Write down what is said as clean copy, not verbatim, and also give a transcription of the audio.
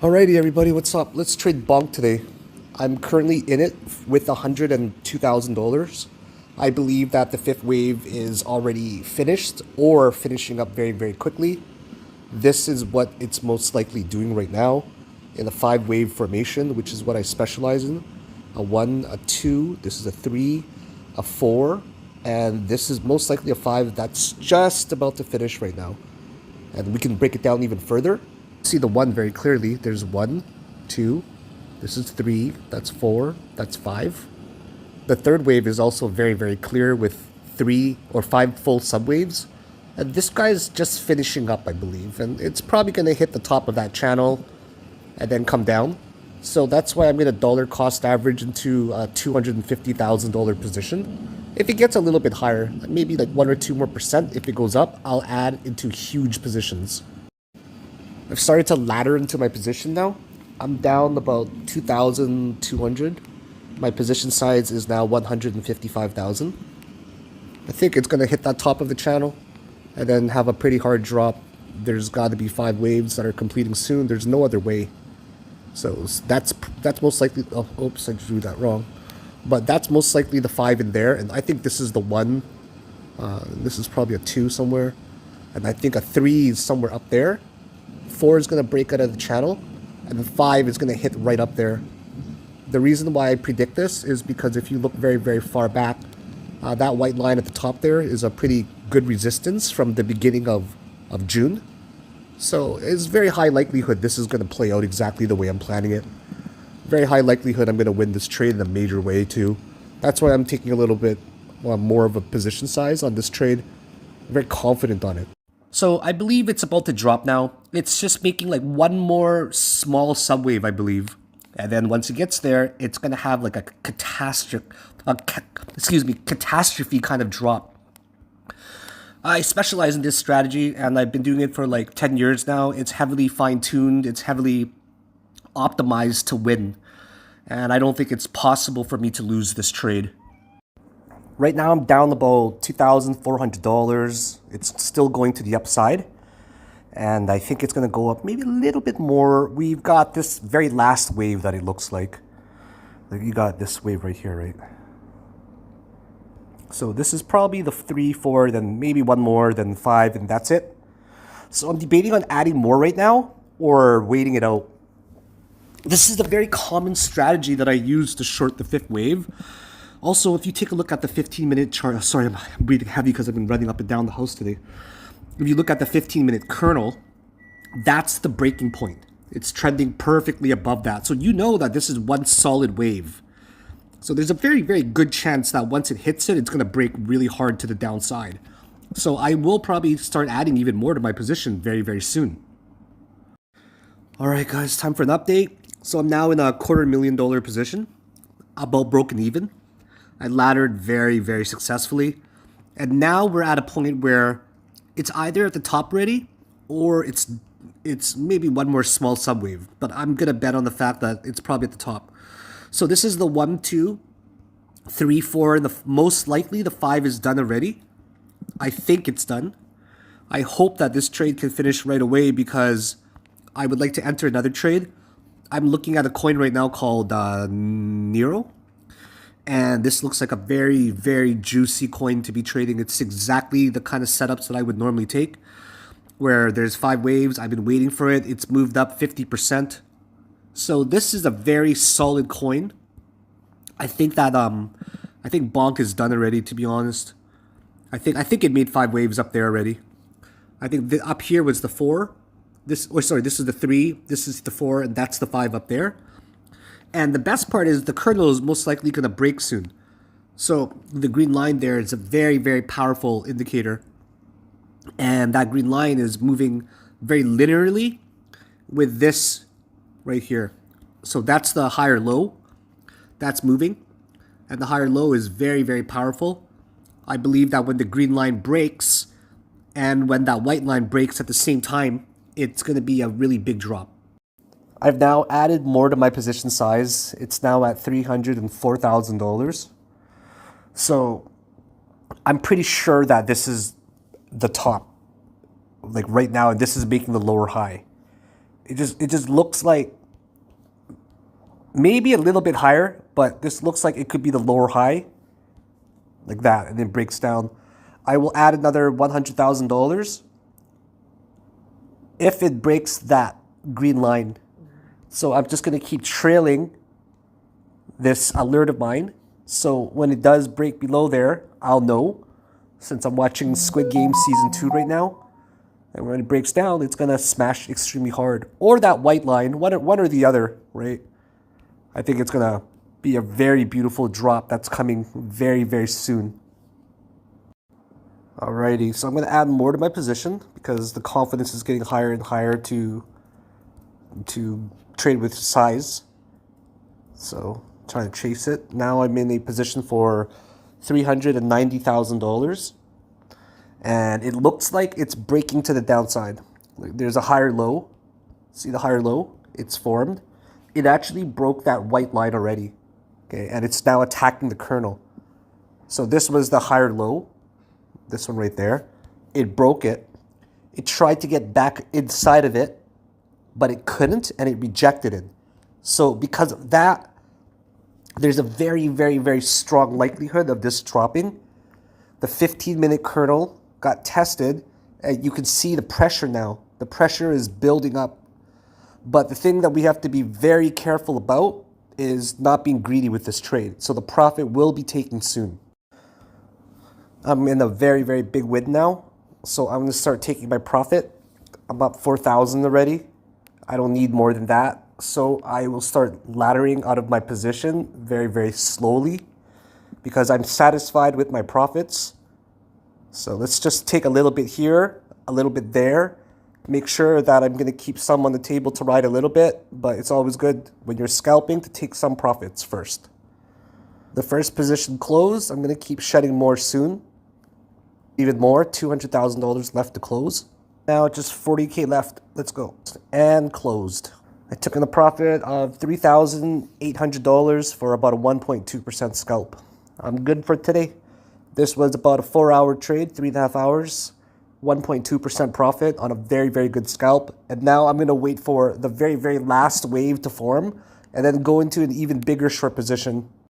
Alrighty, everybody, what's up? Let's trade Bonk today. I'm currently in it with $102,000. I believe that the fifth wave is already finished or finishing up very, very quickly. This is what it's most likely doing right now in a five wave formation, which is what I specialize in. A one, a two, this is a three, a four, and this is most likely a five that's just about to finish right now. And we can break it down even further. See the one very clearly. There's one, two, this is three, that's four, that's five. The third wave is also very, very clear with three or five full subwaves. And this guy's just finishing up, I believe. And it's probably going to hit the top of that channel and then come down. So that's why I'm going to dollar cost average into a $250,000 position. If it gets a little bit higher, maybe like 1 or 2 more percent, if it goes up, I'll add into huge positions. I've started to ladder into my position now. I'm down about 2,200. My position size is now 155,000. I think it's going to hit that top of the channel and then have a pretty hard drop. There's got to be five waves that are completing soon. There's no other way. So that's most likely. Oh, oops, I drew that wrong. But that's most likely the five in there. And I think this is the one. This is probably a two somewhere. And I think a three is somewhere up there. Four is going to break out of the channel, and the five is going to hit right up there. The reason why I predict this is because if you look very, very far back, that white line at the top there is a pretty good resistance from the beginning of June. So it's very high likelihood this is going to play out exactly the way I'm planning it. Very high likelihood I'm going to win this trade in a major way too. That's why I'm taking a little bit more of a position size on this trade. I'm very confident on it. So I believe it's about to drop now. It's just making like one more small subwave, I believe. And then once it gets there, it's going to have like a catastrophe kind of drop. I specialize in this strategy and I've been doing it for like 10 years now. It's heavily fine-tuned. It's heavily optimized to win. And I don't think it's possible for me to lose this trade. Right now I'm down about $2,400. It's still going to the upside. And I think it's going to go up maybe a little bit more. We've got this very last wave that it looks like. You got this wave right here, right? So this is probably the 3, 4, then maybe one more, then 5, and that's it. So I'm debating on adding more right now or waiting it out. This is a very common strategy that I use to short the fifth wave. Also, if you take a look at the 15-minute chart, sorry, I'm breathing heavy because I've been running up and down the house today. If you look at the 15-minute kernel, that's the breaking point. It's trending perfectly above that. So you know that this is one solid wave. So there's a very, very good chance that once it hits it, it's going to break really hard to the downside. So I will probably start adding even more to my position very, very soon. All right, guys, time for an update. So I'm now in a $250,000 position, about broken even. I laddered very, very successfully. And now we're at a point where it's either at the top ready or it's maybe one more small subwave. But I'm going to bet on the fact that it's probably at the top. So this is the 1, 2, 3, 4, and most likely the 5 is done already. I think it's done. I hope that this trade can finish right away because I would like to enter another trade. I'm looking at a coin right now called Nero. And this looks like a very, very juicy coin to be trading. It's exactly the kind of setups that I would normally take, where there's 5 waves. I've been waiting for it. It's moved up 50%. So this is a very solid coin. I think that I think Bonk is done already, to be honest. I think it made 5 waves up there already. I think up here was the 4. This is the 3. This is the 4, and that's the 5 up there. And the best part is the kernel is most likely going to break soon. So the green line there is a very, very powerful indicator. And that green line is moving very linearly with this right here. So that's the higher low. That's moving. And the higher low is very, very powerful. I believe that when the green line breaks and when that white line breaks at the same time, it's going to be a really big drop. I've now added more to my position size. It's now at $304,000. So I'm pretty sure that this is the top. Like right now, this is making the lower high. It just looks like maybe a little bit higher, but this looks like it could be the lower high, like that, and then breaks down. I will add another $100,000 if it breaks that green line. So I'm just going to keep trailing this alert of mine. So when it does break below there, I'll know, since I'm watching Squid Game Season 2 right now. And when it breaks down, it's going to smash extremely hard. Or that white line, one or the other, right? I think it's going to be a very beautiful drop that's coming very, very soon. Alrighty, so I'm going to add more to my position because the confidence is getting higher and higher to trade with size. So trying to chase it. Now I'm in a position for $390,000. And it looks like it's breaking to the downside. There's a higher low. See the higher low? It's formed. It actually broke that white line already. Okay, and it's now attacking the kernel. So this was the higher low. This one right there. It broke it. It tried to get back inside of it, but it couldn't, and it rejected it. So because of that, there's a very, very, very strong likelihood of this dropping. The 15-minute kernel got tested, and you can see the pressure now. The pressure is building up. But the thing that we have to be very careful about is not being greedy with this trade. So the profit will be taken soon. I'm in a very, very big win now. So I'm going to start taking my profit. I'm up 4,000 already. I don't need more than that. So I will start laddering out of my position very, very slowly because I'm satisfied with my profits. So let's just take a little bit here, a little bit there. Make sure that I'm going to keep some on the table to ride a little bit, but it's always good when you're scalping to take some profits first. The first position closed. I'm going to keep shedding more soon. Even more, $200,000 left to close. Now just 40K left. Let's go. And closed. I took in a profit of $3,800 for about a 1.2% scalp. I'm good for today. This was about a 4-hour trade, 3.5 hours, 1.2% profit on a very, very good scalp. And now I'm going to wait for the very, very last wave to form and then go into an even bigger short position.